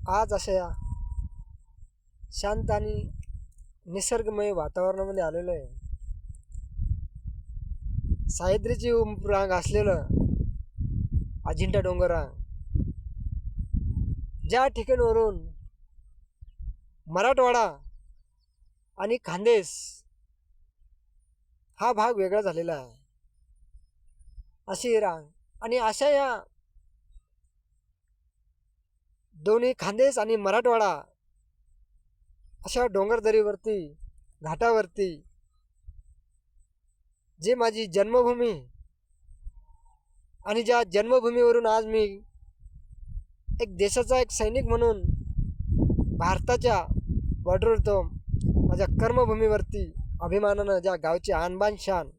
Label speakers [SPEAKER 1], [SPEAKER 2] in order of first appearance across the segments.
[SPEAKER 1] आज अशा या शांत आणि निसर्गमय वातावरणामध्ये आलेलो आहे. सह्याद्रीची रांग असलेलं अजिंठा डोंगररांग, ज्या ठिकाणावरून मराठवाडा आणि खानदेश हा भाग वेगळा झालेला आहे. अशी ही रांग आणि अशा या दोन्ही खानदेश आणि मराठवाडा अशा डोंगरदरीवरती घाटावरती जे माझी जन्मभूमी आणि ज्या जन्मभूमीवरून आज मी एक देशाचा एक सैनिक म्हणून भारताच्या बॉर्डरवरतो माझ्या कर्मभूमीवरती अभिमानानं ज्या गावची आणबान शान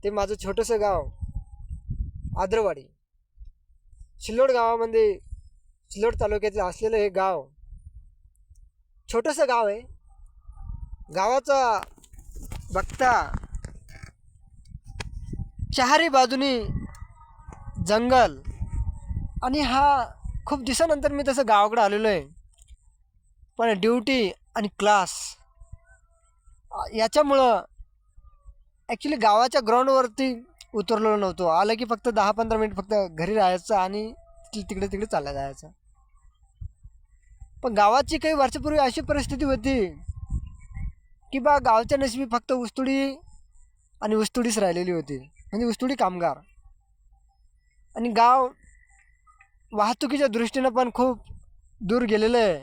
[SPEAKER 1] ते माझं छोटंसं गाव आद्रवाडी, सिल्लोड गावामध्ये सिल्लोड तालुक्यातील असलेलं हे गाव छोटंसं गाव आहे. गावाचा बघता चारी बाजूनी जंगल आणि हा खूप दिवसानंतर मी तसं गावाकडे आलेलो आहे. पण ड्युटी आणि क्लास याच्यामुळं ॲक्च्युली गावाच्या ग्राउंडवरती उतरलो नव्हतो. आलं की फक्त 10-15 मिनिट फक्त घरी राहायचं आणि तिकडे चालला जायचं. पण गावाची काही वर्षापूर्वी अशी परिस्थिती होती की बा गावच्या नशिबी फक्त ऊसतोडी आणि ऊसतोडीच राहिलेली होती, म्हणजे ऊसतोडी कामगार. आणि गाव वाहतुकीच्या दृष्टीनं पण खूप दूर गेलेलं आहे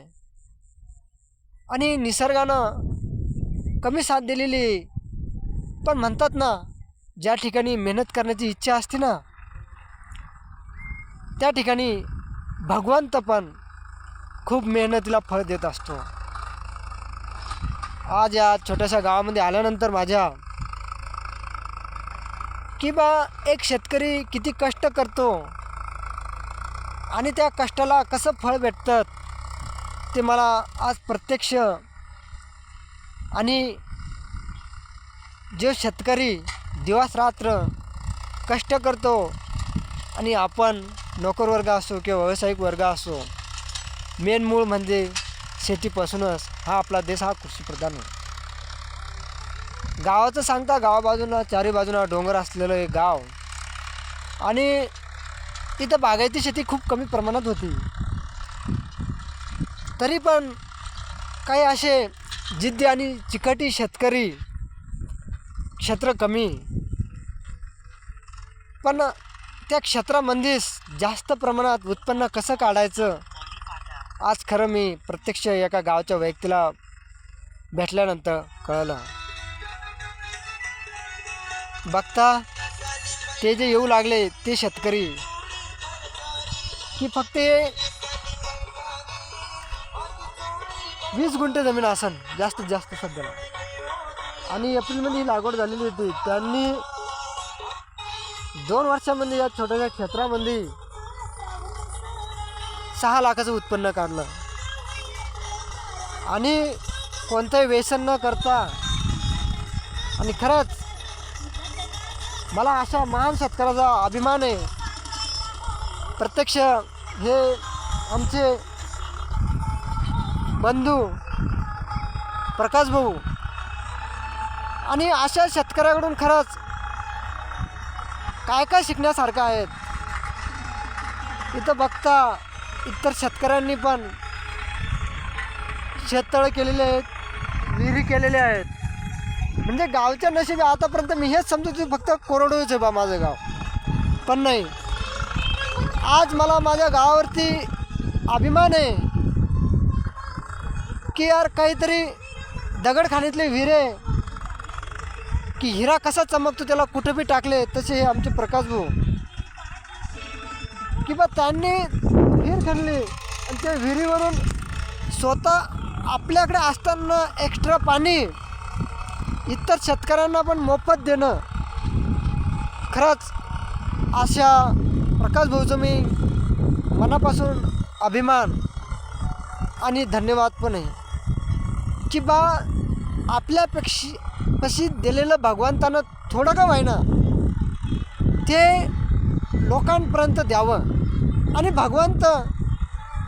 [SPEAKER 1] आणि निसर्गानं कमी साथ दिलेली. पण म्हणतात ना, ज्या ठिकाणी मेहनत करण्याची इच्छा असते ना त्या ठिकाणी भगवंत पण खूप मेहनतीला फळ देत असतो. आज या छोट्याशा गावामध्ये आल्यानंतर माझ्या की बा एक शेतकरी किती कष्ट करतो आणि त्या कष्टाला कसं फळ भेटतं ते मला आज प्रत्यक्ष. आणि जो शेतकरी दिवस रात्र कष्ट करतो आणि आपण नोकरवर्ग असो किंवा व्यावसायिक वर्ग असो, मेन मूळ म्हणजे शेतीपासूनच हा आपला देश हा कृषीप्रधान आहे. गावाचं सांगता गावाबाजूला चारी बाजूला डोंगर असलेलं हे गाव आणि इथं बागायती शेती खूप कमी प्रमाणात होती. तरी पण काही असे जिद्दी आणि चिकाटी शेतकरी, क्षेत्र कमी पण त्या क्षेत्रामध्येच जास्त प्रमाणात उत्पन्न कसं काढायचं आज खरं मी प्रत्यक्ष एका गावच्या व्यक्तीला भेटल्यानंतर कळलं. बघता ते जे येऊ लागले ते शेतकरी की फक्त 20 गुंठे जमीन असन जास्तीत जास्त सध्याला, आणि एप्रिलमध्ये ही लागवड झालेली होती. त्यांनी 2 वर्षामध्ये या छोट्याशा क्षेत्रामध्ये 6 लाखाचं उत्पन्न काढलं आणि कोणतंही व्यसन न करता. आणि खरंच मला अशा महान शेतकऱ्याचा अभिमान आहे. प्रत्यक्ष हे आमचे बंधू प्रकाश भाऊ आणि अशा शेतकऱ्याकडून खरंच काय शिकण्यासारखं आहेत. इथं बघता इतर शेतकऱ्यांनी पण शेततळं केलेले आहेत, विहिरी केलेल्या आहेत. म्हणजे गावच्या नशिबी आतापर्यंत मी हेच समजतो फक्त कोरडोच आहे बा माझं गाव. पण नाही, आज मला माझ्या गावावरती अभिमान आहे की यार काहीतरी दगडखाणीतले हिरे की हिरा कसा चमकतो त्याला कुठे बी टाकले तसे हे आमचे प्रकाश भाऊ की बा त्यांनी विहीर खणली आणि त्या विहिरीवरून स्वतः आपल्याकडे असताना एक्स्ट्रा पाणी इतर शेतकऱ्यांना पण मोफत देणं. खरंच अशा प्रकाश भाऊचं मी मनापासून अभिमान आणि धन्यवाद पण आहे की बा आपल्यापेक्षा दिलेलं भगवंतानं थोडं का व्हायना ते लोकांपर्यंत द्यावं. आणि भगवंत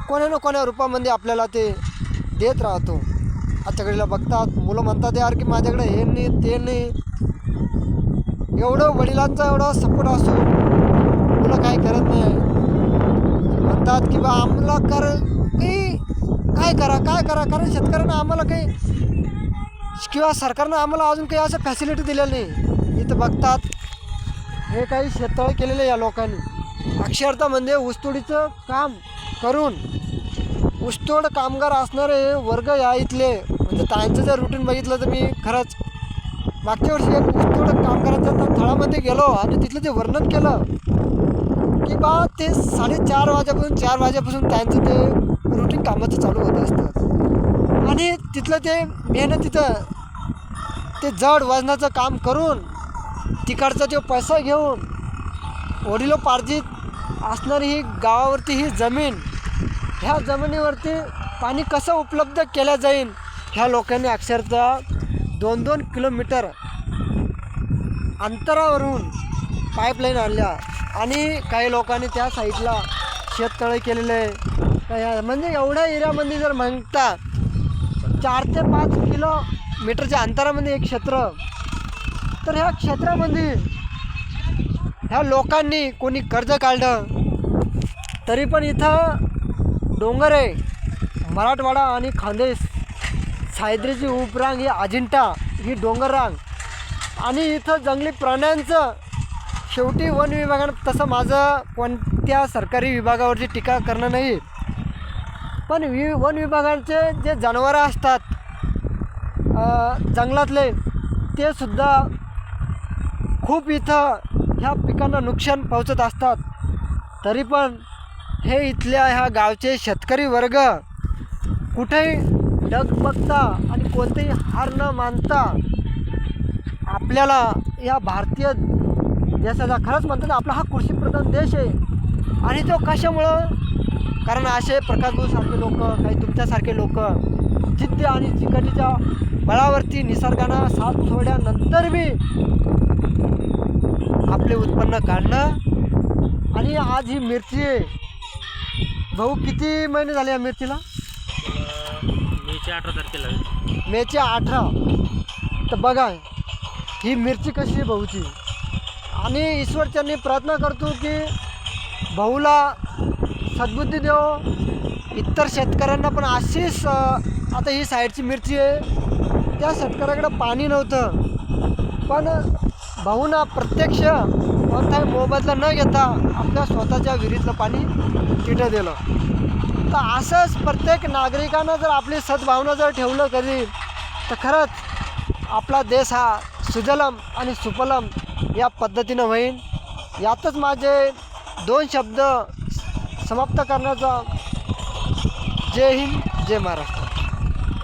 [SPEAKER 1] कोण्या ना कोण्या रूपामध्ये आपल्याला ते देत राहतो. आजच्या घडीला बघतात मुलं म्हणतात यार की माझ्याकडे हे नाही ते नाही, एवढं वडिलांचा एवढा सपोर्ट असो मुलं काय करत नाही. म्हणतात की बा आम्हाला काही काय करा कारण शेतकऱ्यांना आम्हाला काही किंवा सरकारनं आम्हाला अजून काही असं फॅसिलिटी दिलेलं नाही. इथं बघतात हे काही शेततळे केलेले या लोकांनी अक्षरशः म्हणजे ऊसतोडीचं काम करून ऊसतोड कामगार असणारे वर्ग या इथले म्हणजे त्यांचं जर रुटीन बघितलं तर मी खरंच मागच्या वर्षी एक ऊसतोड कामगारांच्या थळामध्ये गेलो आणि तिथलं जे वर्णन केलं की बा ते 4:30 वाजेपासून 4 वाजेपासून त्यांचं ते रुटीन कामाचं चालू होत असतं आणि तिथलं ते मेहनतीचं ते जड वजनाचं काम करून तिकडचा जो पैसा घेऊन वडिलोपार्जित असणारी ही गावावरती ही जमीन, ह्या जमिनीवरती पाणी कसं उपलब्ध केलं जाईल ह्या लोकांनी अक्षरशः 2-2 किलोमीटर अंतरावरून पाईपलाईन आणल्या आणि काही लोकांनी त्या साईडला शेततळे केलेले आहे. म्हणजे एवढ्या एरियामध्ये जर म्हणता 4 ते 5 किलोमीटरच्या अंतरामध्ये एक क्षेत्र, तर ह्या क्षेत्रामध्ये ह्या लोकांनी कोणी कर्ज काढलं तरी पण इथं डोंगर आहे, मराठवाडा आणि खानदेश सह्याद्रीची उपरांग ही अजिंठा ही डोंगर रांग आणि इथं जंगली प्राण्यांचं शेवटी वन विभागानं, तसं माझं कोणत्या सरकारी विभागावरची टीका करणं नाही, पण वन विभागाचे जे जनावरं असतात जंगलातले ते सुद्धा खूप इथं ह्या पिकांना नुकसान पोहोचत असतात. तरी पण हे इथल्या ह्या गावचे शेतकरी वर्ग कुठेही डगमगता आणि कोणतेही हार न मानता आपल्याला या भारतीय देशाचा खरंच म्हणतात आपला हा कृषीप्रधान देश आहे आणि तो कशामुळं, कारण असे प्रकाश भाऊसारखे लोक, काही तुमच्यासारखे लोक जिद्द आणि चिकाटीच्या बळावरती निसर्गानं साथ सोडल्यानंतर बी आपले उत्पन्न काढणं. आणि आज ही मिरची आहे भाऊ, किती महिने झाले या मिरचीला?
[SPEAKER 2] मेच्या 18 तारखेला.
[SPEAKER 1] मेच्या 18. तर बघा ही मिरची कशी आहे भाऊची. आणि ईश्वरचरणी प्रार्थना करतो की भाऊला सद्बुद्धी देव, इतर शेतकऱ्यांना पण अशीच. आता ही साईडची मिरची आहे, त्या शेतकऱ्याकडे पाणी नव्हतं पण भाऊना प्रत्यक्ष कोणताही मोबदला न घेता आपल्या स्वतःच्या विहिरीतलं पाणी तिथं दिलं. तर असंच प्रत्येक नागरिकानं जर आपली सद्भावना जर ठेवलं कधी, तर खरंच आपला देश हा सुजलम आणि सुफलम या पद्धतीनं होईल. यातच माझे 2 शब्द समाप्त करण्याचा. जय हिंद, जय महाराष्ट्र.